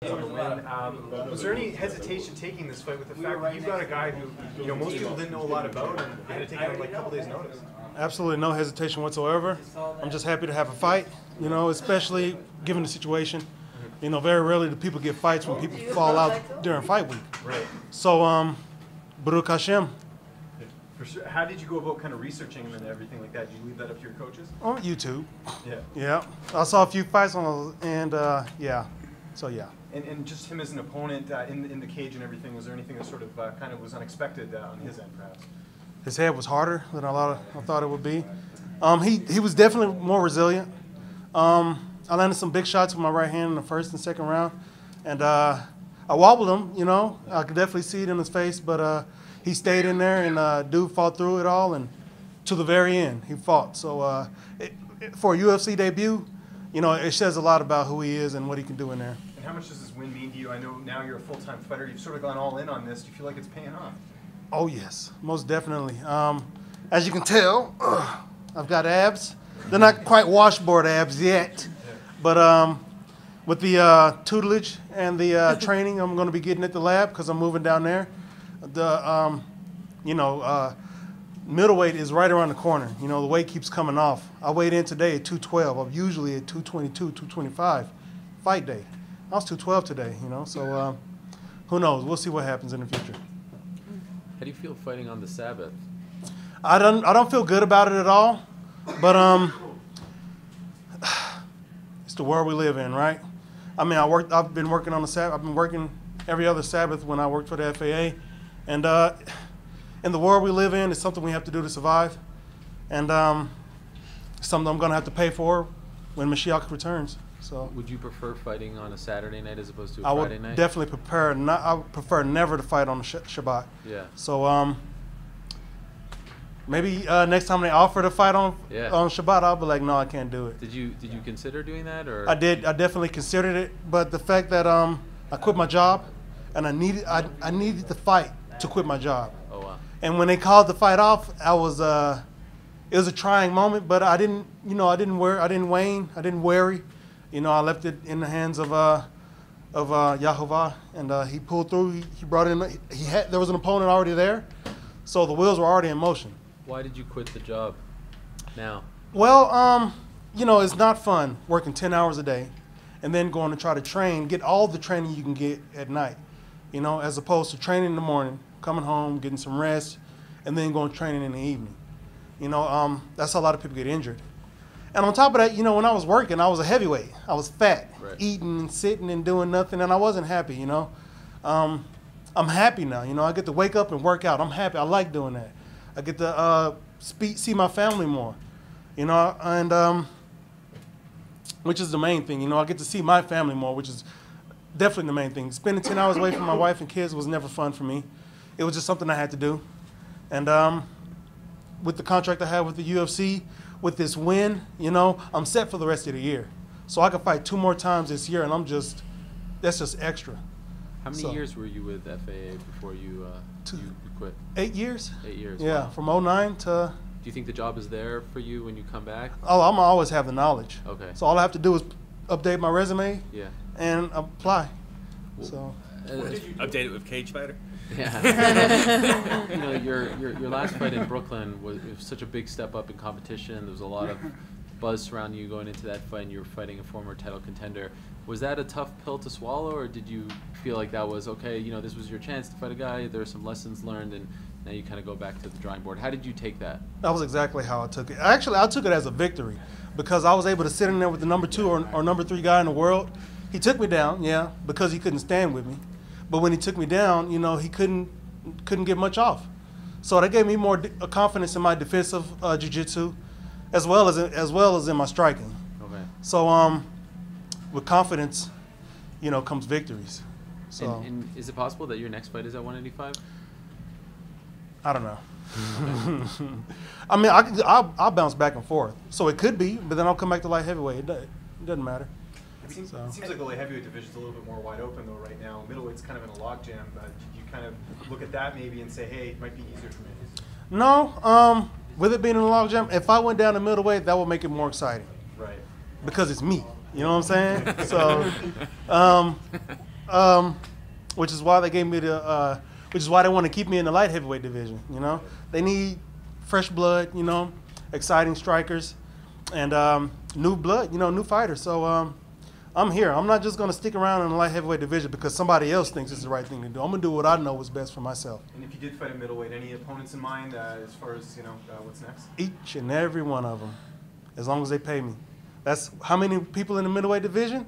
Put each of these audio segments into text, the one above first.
Was there any hesitation taking this fight with the fact that you've got a guy who most people didn't know a lot about and you had to take him like a couple days' notice? Absolutely no hesitation whatsoever. I'm just happy to have a fight, especially given the situation. Very rarely do people get fights when people fall out during fight week. Right. So, Baruch Hashem. For sure. How did you go about kind of researching him and everything like that? Did you leave that up to your coaches? On YouTube. Yeah. Yeah. I saw a few fights and yeah. So yeah. And just him as an opponent in the cage and everything, was there anything that sort of kind of was unexpected on his end, perhaps? His head was harder than I thought it would be. He was definitely more resilient. I landed some big shots with my right hand in the first and second round, and I wobbled him. I could definitely see it in his face, but he stayed in there, and dude fought through it all, and to the very end, he fought. So for a UFC debut, it says a lot about who he is and what he can do in there. And how much does this win mean to you? I know now you're a full-time fighter. You've sort of gone all in on this. Do you feel like it's paying off? Oh, yes, most definitely. As you can tell, I've got abs. They're not quite washboard abs yet, but with the tutelage and the training I'm going to be getting at the lab because I'm moving down there, the middleweight is right around the corner. The weight keeps coming off. I weighed in today at 212. I'm usually at 222, 225, fight day. I was 212 today, so who knows? We'll see what happens in the future. How do you feel fighting on the Sabbath? I don't feel good about it at all, but it's the world we live in, right? I mean, I've been working on the Sabbath. I've been working every other Sabbath when I worked for the FAA, and in the world we live in, it's something we have to do to survive, and something I'm going to have to pay for when Mashiach returns. So, would you prefer fighting on a Saturday night as opposed to a I Friday would night? definitely I would prefer never to fight on the Shabbat. Yeah. So maybe next time they offer to fight on Shabbat, I'll be like, no, I can't do it. Did you consider doing that, or? I did. I definitely considered it, but the fact that I quit my job, and I needed to fight to quit my job. Oh wow. And when they called the fight off, it was a trying moment, but I didn't wane, I didn't worry. I left it in the hands of Yahovah, and he pulled through. He brought in. There was an opponent already there, so the wheels were already in motion. Why did you quit the job now? Well, it's not fun working 10 hours a day, and then going to try to get all the training you can get at night. As opposed to training in the morning, coming home, getting some rest, and then going training in the evening. That's how a lot of people get injured. And on top of that, when I was working, I was a heavyweight. I was fat, right. Eating and sitting and doing nothing, and I wasn't happy, I'm happy now, I get to wake up and work out. I'm happy. I like doing that. I get to see my family more, and which is the main thing. I get to see my family more, which is definitely the main thing. Spending 10 hours away from my wife and kids was never fun for me. It was just something I had to do. And with the contract I have with the UFC, with this win, I'm set for the rest of the year. So I can fight 2 more times this year, and that's just extra. How many years were you with FAA before you quit? 8 years. 8 years. Yeah, wow. from 09 to... Do you think the job is there for you when you come back? Oh, I'm always have the knowledge. Okay. So all I have to do is update my resume. Yeah. And apply. Well, so. Update it with Cage Fighter. Yeah. Your last fight in Brooklyn was such a big step up in competition. There was a lot of buzz surrounding you going into that fight, and you were fighting a former title contender. Was that a tough pill to swallow, or did you feel like that was okay? This was your chance to fight a guy. There were some lessons learned, and now you kind of go back to the drawing board. How did you take that? That was exactly how I took it. Actually, I took it as a victory because I was able to sit in there with the number 2 or number 3 guy in the world. He took me down, yeah, because he couldn't stand with me. But when he took me down, he couldn't get much off. So that gave me more confidence in my defensive jiu-jitsu, as well as in my striking. Okay. So with confidence, comes victories. So and is it possible that your next fight is at 185? I don't know. I mean, I'll bounce back and forth. So it could be, but then I'll come back to light heavyweight. It doesn't matter. It seems like the light heavyweight division is a little bit more wide open, though, right now. Middleweight's kind of in a logjam. Did you kind of look at that maybe and say, hey, it might be easier for me? No. With it being in a logjam, if I went down to middleweight, that would make it more exciting. Right. Because it's me. You know what I'm saying? So, which is why they gave me the, which is why they want to keep me in the light heavyweight division. You know, they need fresh blood. You know, exciting strikers, and new blood. You know, new fighters. So I'm here. I'm not just going to stick around in the light heavyweight division because somebody else thinks it's the right thing to do. I'm going to do what I know is best for myself. And if you did fight a middleweight, any opponents in mind as far as, what's next? Each and every one of them, as long as they pay me. That's how many people in the middleweight division?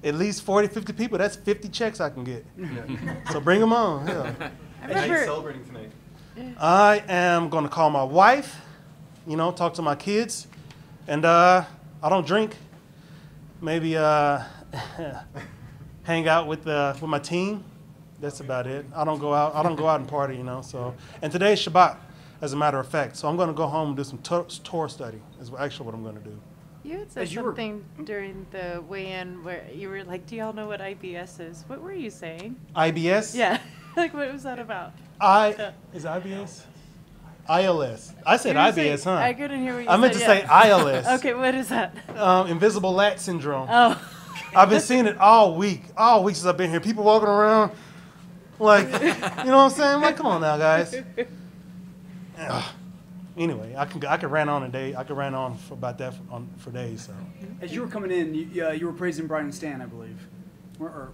At least 40, 50 people. That's 50 checks I can get. Yeah. So bring them on. Yeah. And how are you celebrating tonight? I am going to call my wife, talk to my kids, and I don't drink. Maybe hang out with my team. That's about it. I don't go out and party, So, and today is Shabbat, as a matter of fact. So I'm going to go home and do some Torah study. Is actually what I'm going to do. You had said something during the weigh-in where you were like, "Do y'all know what IBS is?" What were you saying? IBS? Yeah. Like, what was that about? Is IBS? ILS. I said IBS, huh? I couldn't hear what you said. I meant to say ILS. Okay, what is that? Invisible lat syndrome. Oh. I've been seeing it all week since I've been here. People walking around like, you know what I'm saying? I'm like, come on now, guys. Anyway, I could rant on a day. I could rant on about that for days. So. As you were coming in, you were praising Brian Stan, I believe, or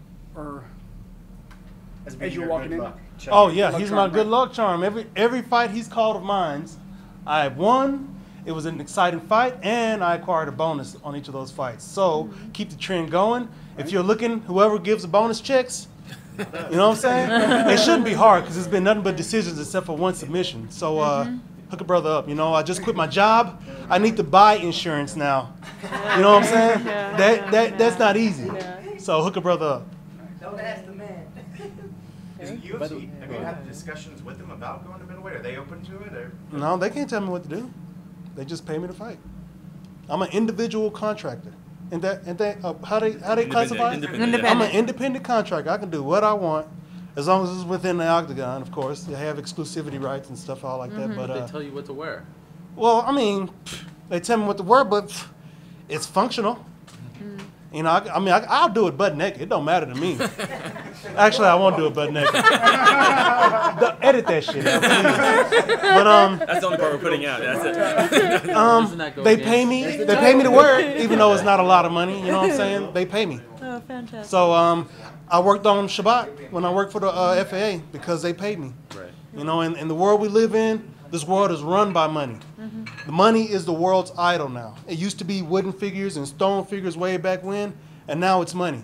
as you were walking in. Oh yeah, he's my good luck charm. Every fight he's called of mine, I won. It was an exciting fight, and I acquired a bonus on each of those fights. So keep the trend going. If you're looking, whoever gives the bonus checks, you know what I'm saying? It shouldn't be hard because it's been nothing but decisions except for one submission. So hook a brother up. I just quit my job. I need to buy insurance now. You know what I'm saying? Yeah. That's not easy. Yeah. So hook a brother up. Don't ask the man. Is it UFC? Have you had discussions with them about going to middleweight? Are they open to it? Or? No, they can't tell me what to do. They just pay me to fight. I'm an individual contractor. And how they classify it? Independent. I'm an independent contractor. I can do what I want as long as it's within the octagon, of course. They have exclusivity rights and stuff all like that. But They tell you what to wear. well, I mean, they tell me what to wear, but it's functional. I'll do it butt naked. It don't matter to me. Actually, I won't do it butt naked. Edit that shit out, please. But That's the only part we're putting out. That's it. they pay me. They pay me to wear it, even though it's not a lot of money. You know what I'm saying? They pay me. Oh, fantastic. So I worked on Shabbat when I worked for the FAA because they paid me. Right. In the world we live in, this world is run by money. The money is the world's idol now. It used to be wooden figures and stone figures way back when, and now it's money.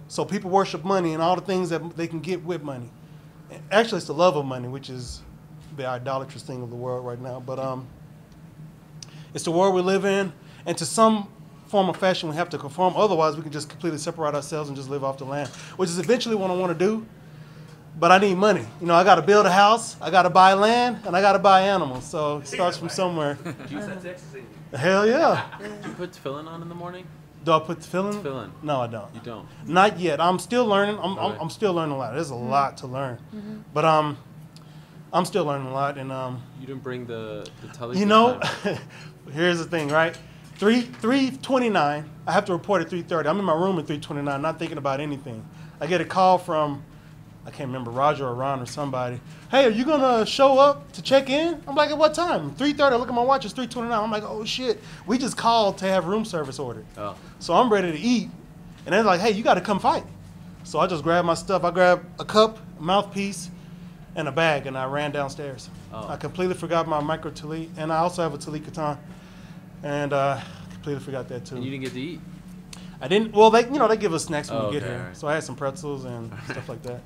So people worship money and all the things that they can get with money. Actually, it's the love of money, which is the idolatrous thing of the world right now. But it's the world we live in, and to some form or fashion we have to conform. Otherwise, we can just completely separate ourselves and just live off the land, which is eventually what I want to do. But I need money. I got to build a house, I got to buy land, and I got to buy animals. So it starts from somewhere. Hell yeah. Do you put tefillin on in the morning? Do I put tefillin? Tefillin. No, I don't. You don't? Not yet. I'm still learning. Okay. I'm still learning a lot. There's a lot to learn. But I'm still learning a lot. And You didn't bring the telly this time? Here's the thing, right? 3:29. I have to report at 3:30. I'm in my room at 3:29, not thinking about anything. I get a call from, I can't remember, Roger or Ron or somebody. Hey, are you gonna show up to check in? I'm like, at what time? 3:30. I look at my watch. It's 3:29. I'm like, oh shit. We just called to have room service ordered. Oh. So I'm ready to eat, and they're like, hey, you got to come fight. So I just grabbed my stuff. I grabbed a cup, a mouthpiece, and a bag, and I ran downstairs. Oh. I completely forgot my micro talit, and I also have a talit katan, and completely forgot that too. And you didn't get to eat? I didn't. Well, they give us snacks when we get okay, here. right. So I had some pretzels and stuff like that.